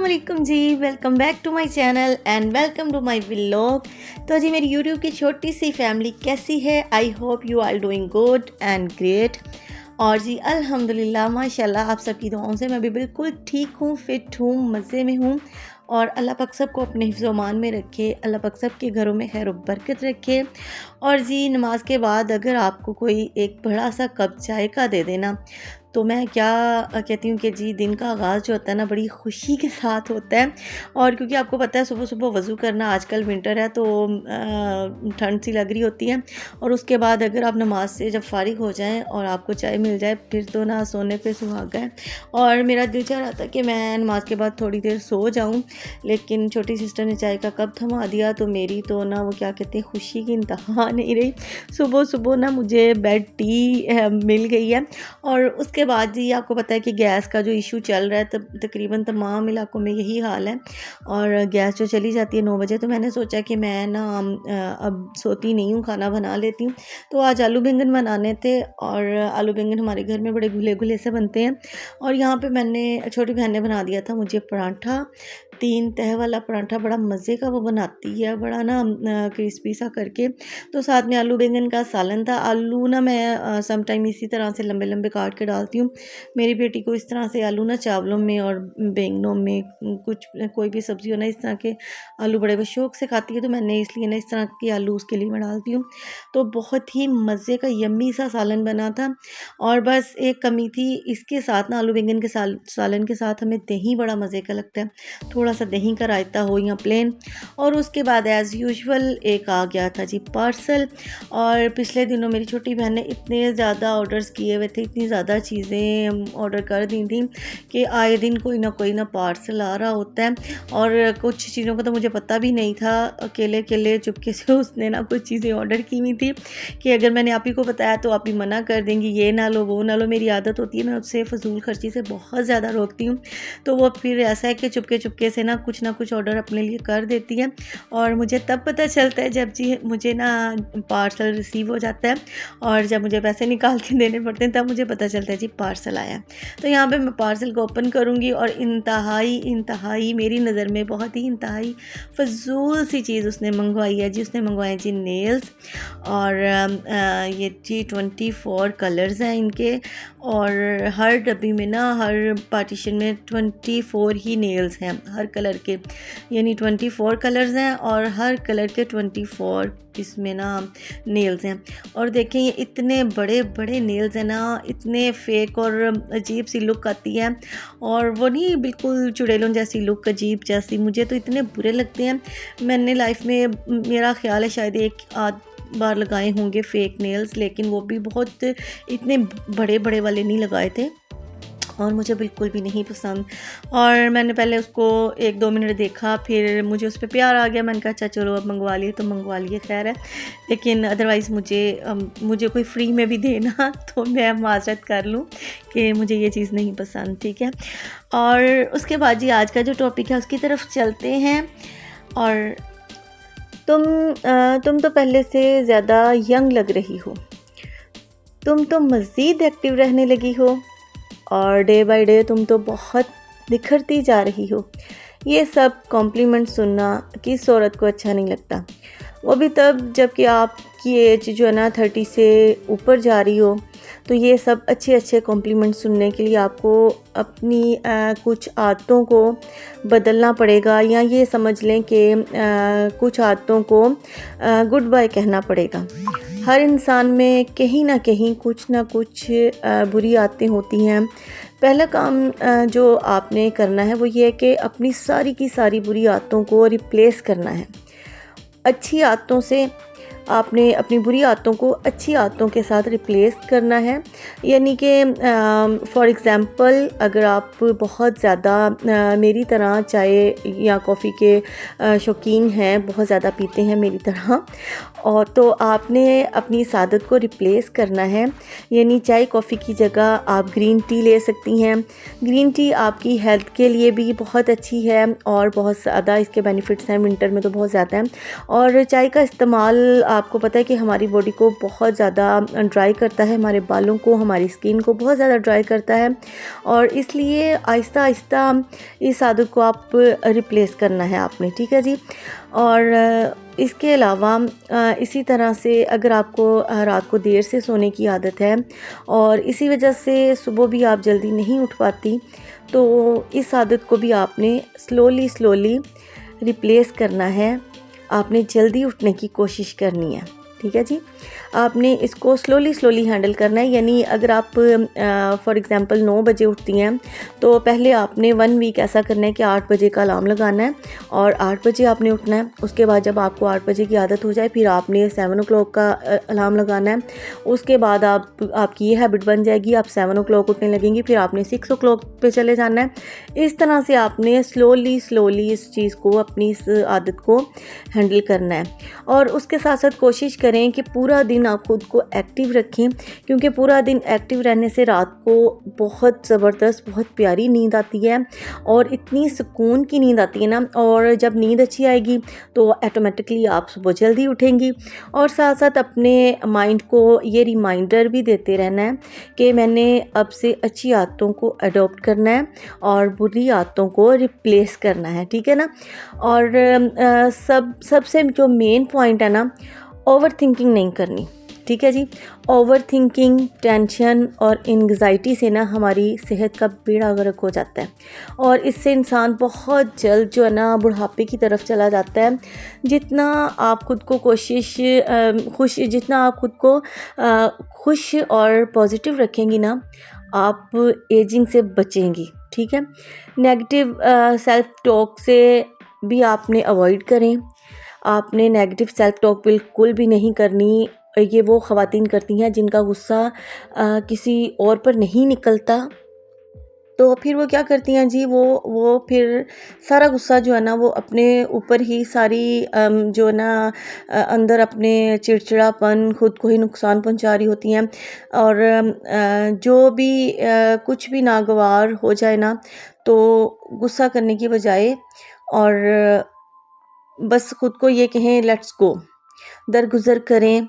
अस्सलामुअलैकुम जी, welcome back to my channel and welcome to my vlog. तो जी मेरी यूट्यूब की छोटी सी फैमिली कैसी है? I hope you are doing good and great. और जी अल्हम्दुलिल्लाह माशाल्लाह आप सबकी दुआओं से मैं भी बिल्कुल ठीक हूँ, फिट हूँ, मज़े में हूँ। और अल्लाह पाक सबको अपने हिफ्ज़-ओ-मान में रखे, अल्लाह पाक सबके घरों में खैर व बरकत रखे। और जी नमाज के बाद अगर आपको कोई एक बड़ा सा कप चाय का दे देना तो मैं क्या कहती हूँ कि जी दिन का आगाज़ जो होता है ना बड़ी खुशी के साथ होता है। और क्योंकि आपको पता है सुबह सुबह वज़ू करना, आजकल विंटर है तो ठंड सी लग रही होती है। और उसके बाद अगर आप नमाज से जब फ़ारिग हो जाएं और आपको चाय मिल जाए फिर तो ना सोने पे सुहागा है। और मेरा दिल चाह रहा था कि मैं नमाज के बाद थोड़ी देर सो जाऊं, लेकिन छोटी सिस्टर ने चाय का कप थमा दिया तो मेरी तो ना वो क्या कहते हैं खुशी की इंतहा नहीं रही। सुबह सुबह ना मुझे बेड टी मिल गई है। और उसके बाद जी आपको पता है कि गैस का जो इशू चल रहा है तब तकरीबन तमाम इलाकों में यही हाल है। और गैस जो चली जाती है 9 बजे, तो मैंने सोचा कि मैं ना अब सोती नहीं हूँ, खाना बना लेती हूँ। तो आज आलू बैंगन बनाने थे और आलू बैंगन हमारे घर में बड़े घुले घुले से बनते हैं। और यहाँ पे मैंने छोटी बहन ने बना दिया था मुझे पराठा, 3 तह वाला पराठा, बड़ा मज़े का वो बनाती है, बड़ा ना क्रिस्पी सा करके। तो साथ में आलू बैंगन का सालन था। आलू ना मैं सम टाइम इसी तरह से लंबे लंबे काट के डालती हूँ। मेरी बेटी को इस तरह से आलू ना चावलों में और बैंगनों में कुछ कोई भी सब्ज़ी हो ना इस तरह के आलू बड़े शौक से खाती है, तो मैंने इसलिए ना इस तरह के आलू उसके लिए मैं डालती हूँ। तो बहुत ही मज़े का यम्मी सा सालन बना था। और बस एक कमी थी इसके साथ ना, आलू बैंगन के सालन के साथ हमें दही बड़ा मज़े का लगता है, थोड़ा सा दही का रायता हो या प्लेन। और उसके बाद एज़ यूजुअल एक आ गया था जी पार्सल। और पिछले दिनों मेरी छोटी बहन ने इतने ज़्यादा ऑर्डर्स किए हुए थे, इतनी ज़्यादा चीज़ें ऑर्डर कर दी थी कि आए दिन कोई ना पार्सल आ रहा होता है। और कुछ चीज़ों का तो मुझे पता भी नहीं था, अकेले अकेले चुपके से उसने ना कुछ चीज़ें ऑर्डर की हुई थी कि अगर मैंने आप ही को बताया तो आप ही मना कर देंगी, ये ना लो वो ना लो। मेरी आदत होती है, मैं उससे फजूल खर्ची से बहुत ज़्यादा रोकती हूँ। तो वो फिर ऐसा है कि चुपके चुपके से ना कुछ ऑर्डर अपने लिए कर देती है। और मुझे तब पता चलता है जब जी मुझे ना पार्सल रिसीव हो जाता है, और जब मुझे पैसे निकाल के देने पड़ते हैं तब मुझे पता चलता है जी पार्सल आया। तो यहाँ पे मैं पार्सल को ओपन करूँगी और इंतहाई मेरी नज़र में बहुत ही इंतहाई फजूल सी चीज़ उसने मंगवाई है जी। उसने मंगवाए जी नेल्स। और ये जी 24 कलर्स हैं इनके। और हर डब्बी में ना, हर पार्टीशन में 24 ही नेल्स हैं हर कलर के, यानी 24 कलर्स हैं और हर कलर के 24 इसमें ना नेल्स हैं। और देखें ये इतने बड़े बड़े नेल्स हैं ना, इतने फेक और अजीब सी लुक आती है। और वो नहीं बिल्कुल चुड़ैलों जैसी लुक, अजीब जैसी, मुझे तो इतने बुरे लगते हैं। मैंने लाइफ में, मेरा ख्याल है शायद एक आध बार लगाए होंगे फेक नेल्स, लेकिन वो भी बहुत इतने बड़े बड़े वाले नहीं लगाए थे और मुझे बिल्कुल भी नहीं पसंद। और मैंने पहले उसको 1-2 मिनट देखा, फिर मुझे उस पर प्यार आ गया। मैंने कहा अच्छा चलो अब मंगवा लिए तो मंगवा लिए, खैर है। लेकिन अदरवाइज़ मुझे कोई फ्री में भी देना तो मैं माजरत कर लूँ कि मुझे ये चीज़ नहीं पसंद, ठीक है। और उसके बाद जी आज का जो टॉपिक है उसकी तरफ चलते हैं। और तुम तो पहले से ज़्यादा यंग लग रही हो, तुम तो मज़ीद एक्टिव रहने लगी हो, और डे बाय डे तुम तो बहुत निखरती जा रही हो। ये सब कॉम्प्लीमेंट सुनना किस औरत को अच्छा नहीं लगता, वो भी तब जबकि आपकी एज जो है ना 30 से ऊपर जा रही हो। तो ये सब अच्छे अच्छे कॉम्प्लीमेंट सुनने के लिए आपको अपनी कुछ आदतों को बदलना पड़ेगा, या ये समझ लें कि कुछ आदतों को गुड बाय कहना पड़ेगा। हर इंसान में कहीं ना कहीं कुछ ना कुछ बुरी आदतें होती हैं। पहला काम जो आपने करना है वो ये है कि अपनी सारी की सारी बुरी आदतों को रिप्लेस करना है अच्छी आदतों से। आपने अपनी बुरी आदतों को अच्छी आदतों के साथ रिप्लेस करना है। यानी कि फॉर एग्ज़ाम्पल अगर आप बहुत ज़्यादा मेरी तरह चाय या कॉफ़ी के शौकीन हैं, बहुत ज़्यादा पीते हैं मेरी तरह, और तो आपने अपनी इस आदत को रिप्लेस करना है। यानी चाय कॉफ़ी की जगह आप ग्रीन टी ले सकती हैं। ग्रीन टी आपकी हेल्थ के लिए भी बहुत अच्छी है और बहुत ज़्यादा इसके बेनिफिट्स हैं, विंटर में तो बहुत ज़्यादा हैं। और चाय का इस्तेमाल आपको पता है कि हमारी बॉडी को बहुत ज़्यादा ड्राई करता है, हमारे बालों को, हमारी स्किन को बहुत ज़्यादा ड्राई करता है, और इसलिए आहिस्ता आहिस्ता इस आदत को आप रिप्लेस करना है आपने, ठीक है जी। और इसके अलावा इसी तरह से अगर आपको रात को देर से सोने की आदत है और इसी वजह से सुबह भी आप जल्दी नहीं उठ पाती, तो इस आदत को भी आपने स्लोली रिप्लेस करना है। आपने जल्दी उठने की कोशिश करनी है, ठीक है जी। आपने इसको स्लोली हैंडल करना है। यानी अगर आप फॉर एग्ज़ाम्पल 9 बजे उठती हैं, तो पहले आपने 1 वीक ऐसा करना है कि 8 बजे का अलार्म लगाना है और 8 बजे आपने उठना है। उसके बाद जब आपको 8 बजे की आदत हो जाए, फिर आपने 7 o'clock का अलार्म लगाना है। उसके बाद आपकी ये हैबिट बन जाएगी, आप 7 o'clock उठने लगेंगी, फिर आपने 6 o'clock पे चले जाना है। इस तरह से आपने स्लोली इस चीज़ को, अपनी इस आदत को हैंडल करना है। और उसके साथ साथ कोशिश करें कि पूरा दिन आप खुद को एक्टिव रखें, क्योंकि पूरा दिन एक्टिव रहने से रात को बहुत ज़बरदस्त, बहुत प्यारी नींद आती है और इतनी सुकून की नींद आती है ना। और जब नींद अच्छी आएगी तो ऑटोमेटिकली आप सुबह जल्दी उठेंगी। और साथ साथ अपने माइंड को ये रिमाइंडर भी देते रहना है कि मैंने अब से अच्छी आदतों को अडॉप्ट करना है और बुरी आदतों को रिप्लेस करना है, ठीक है ना। और सबसे जो मेन पॉइंट है ना, ओवर थिंकिंग नहीं करनी, ठीक है जी। ओवर थिंकिंग, टेंशन और एंग्जाइटी से ना हमारी सेहत का बेड़ा गर्क हो जाता है और इससे इंसान बहुत जल्द जो है ना बुढ़ापे की तरफ चला जाता है। जितना आप खुद को खुश और पॉजिटिव रखेंगी ना, आप एजिंग से बचेंगी, ठीक है। नेगेटिव सेल्फ टॉक से भी आपने अवॉइड करें। आपने नेगेटिव सेल्फ टॉक बिल्कुल भी नहीं करनी। ये वो ख़वातीन करती हैं जिनका गुस्सा किसी और पर नहीं निकलता, तो फिर वो क्या करती हैं जी, वो फिर सारा गुस्सा जो है ना वो अपने ऊपर ही सारी जो है ना अंदर अपने चिड़चिड़ापन, खुद को ही नुकसान पहुंचा रही होती हैं। और जो भी कुछ भी नागवार हो जाए ना, तो गुस्सा करने की बजाय और बस खुद को ये कहें लेट्स गो, दरगुजर करें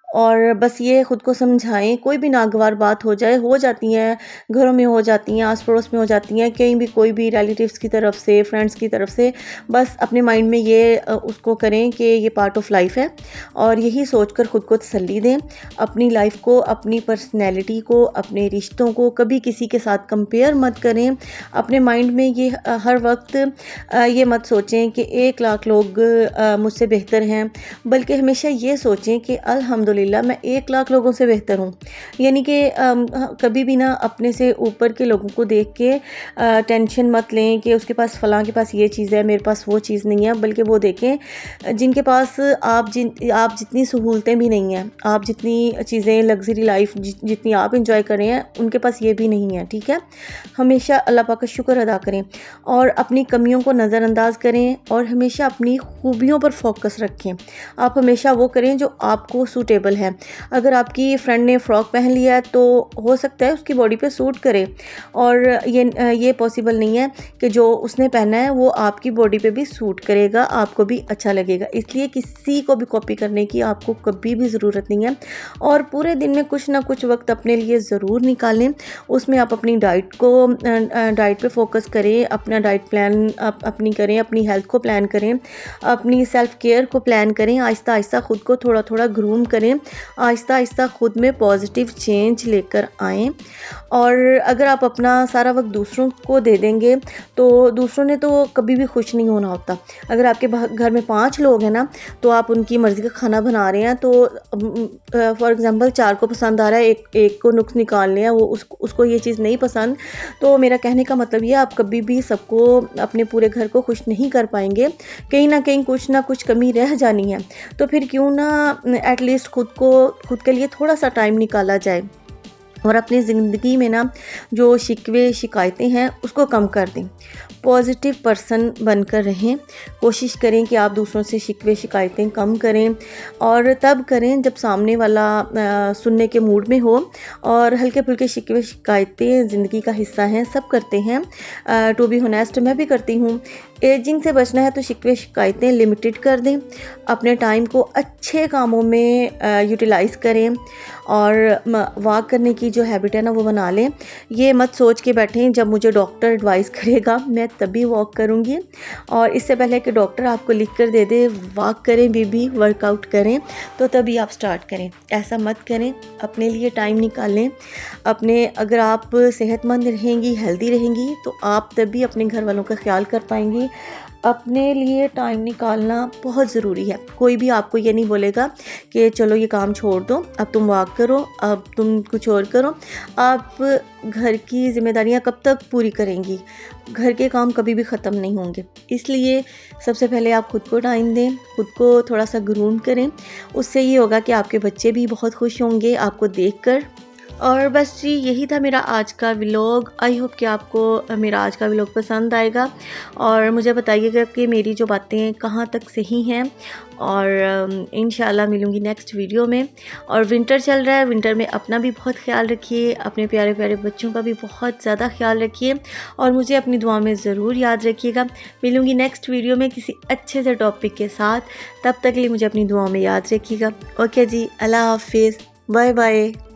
और बस ये ख़ुद को समझाएं। कोई भी नागवार बात हो जाए, हो जाती हैं, घरों में हो जाती हैं, आस पड़ोस में हो जाती हैं, कहीं भी कोई भी रिलेटिव्स की तरफ से, फ्रेंड्स की तरफ से, बस अपने माइंड में ये उसको करें कि ये पार्ट ऑफ लाइफ है और यही सोचकर ख़ुद को तसल्ली दें। अपनी लाइफ को, अपनी पर्सनैलिटी को, अपने रिश्तों को कभी किसी के साथ कंपेयर मत करें। अपने माइंड में ये हर वक्त ये मत सोचें कि 1 लाख लोग मुझसे बेहतर हैं, बल्कि हमेशा ये सोचें कि अल्हम्दुलिल्लाह मैं 1 लाख लोगों से बेहतर हूँ। यानी कि कभी भी ना अपने से ऊपर के लोगों को देख के टेंशन मत लें कि उसके पास फ़लाँ के पास ये चीज़ है, मेरे पास वो चीज़ नहीं है, बल्कि वो देखें जिनके पास आप जितनी सहूलतें भी नहीं हैं, आप जितनी चीज़ें लग्जरी लाइफ जितनी आप इंजॉय कर रहे हैं, उनके पास ये भी नहीं है, ठीक है। हमेशा अल्लाह पाक का शुक्र अदा करें और अपनी कमियों को नज़रअंदाज करें और हमेशा अपनी खूबियों पर फोकस रखें। आप हमेशा वो करें जो आपको सूटेबल है। अगर आपकी फ्रेंड ने फ़्रॉक पहन लिया है तो हो सकता है उसकी बॉडी पे सूट करे, और ये पॉसिबल नहीं है कि जो उसने पहना है वो आपकी बॉडी पे भी सूट करेगा, आपको भी अच्छा लगेगा। इसलिए किसी को भी कॉपी करने की आपको कभी भी ज़रूरत नहीं है। और पूरे दिन में कुछ ना कुछ वक्त अपने लिए ज़रूर निकालें। उसमें आप अपनी डाइट पे फोकस करें, अपना डाइट प्लान अपनी करें, अपनी हेल्थ को प्लान करें, अपनी सेल्फ केयर को प्लान करें। आहिस्ता आहिस्ता खुद को थोड़ा ग्रूम करें, आहिस्ता आहिस्ता खुद में पॉजिटिव चेंज लेकर आएँ। और अगर आप अपना सारा वक्त दूसरों को दे देंगे तो दूसरों ने तो कभी भी खुश नहीं होना होता। अगर आपके घर में 5 लोग हैं ना, तो आप उनकी मर्ज़ी का खाना बना रहे हैं, तो फॉर एग्ज़ाम्पल 4 को पसंद आ रहा है, एक को नुक्स निकाल लिया, वो उसको ये चीज़ नहीं पसंद। तो मेरा कहने का मतलब ये, आप कभी भी सबको, अपने पूरे घर को खुश नहीं कर पाएंगे। कहीं ना कहीं कुछ ना कुछ कमी रह जानी है। तो फिर क्यों ना एटलीस्ट खुद के लिए थोड़ा सा टाइम निकाला जाए। और अपनी ज़िंदगी में ना जो शिकवे शिकायतें हैं उसको कम कर दें। पॉजिटिव पर्सन बनकर रहें। कोशिश करें कि आप दूसरों से शिकवे शिकायतें कम करें, और तब करें जब सामने वाला सुनने के मूड में हो। और हल्के फुल्के शिकवे शिकायतें ज़िंदगी का हिस्सा हैं, सब करते हैं। टू बी होनेस्ट मैं भी करती हूँ। एजिंग से बचना है तो शिकवे शिकायतें लिमिटेड कर दें। अपने टाइम को अच्छे कामों में यूटिलाइज़ करें, और वॉक करने की जो हैबिट है ना वो बना लें। ये मत सोच के बैठें जब मुझे डॉक्टर एडवाइस करेगा मैं तभी वॉक करूँगी, और इससे पहले कि डॉक्टर आपको लिख कर दे दे वॉक करें बेबी, वर्कआउट करें, तो तभी आप स्टार्ट करें। ऐसा मत करें, अपने लिए टाइम निकालें। अगर आप सेहतमंद रहेंगी, हेल्दी रहेंगी, तो आप तभी अपने घर वालों का ख्याल कर पाएंगी। अपने लिए टाइम निकालना बहुत ज़रूरी है। कोई भी आपको ये नहीं बोलेगा कि चलो ये काम छोड़ दो, अब तुम वॉक करो, अब तुम कुछ और करो। आप घर की जिम्मेदारियां कब तक पूरी करेंगी? घर के काम कभी भी ख़त्म नहीं होंगे। इसलिए सबसे पहले आप खुद को टाइम दें, खुद को थोड़ा सा ग्रूम करें। उससे ये होगा कि आपके बच्चे भी बहुत खुश होंगे आपको देखकर। और बस जी, यही था मेरा आज का व्लॉग। आई होप कि आपको मेरा आज का व्लॉग पसंद आएगा, और मुझे बताइएगा कि मेरी जो बातें कहाँ तक सही हैं। और इंशाल्लाह मिलूँगी नेक्स्ट वीडियो में। और विंटर चल रहा है, विंटर में अपना भी बहुत ख्याल रखिए, अपने प्यारे प्यारे बच्चों का भी बहुत ज़्यादा ख्याल रखिए, और मुझे अपनी दुआ में ज़रूर याद रखिएगा। मिलूँगी नेक्स्ट वीडियो में किसी अच्छे से टॉपिक के साथ। तब तक के लिए मुझे अपनी दुआ में याद रखिएगा। ओके जी, अल्लाह हाफिज़, बाय बाय।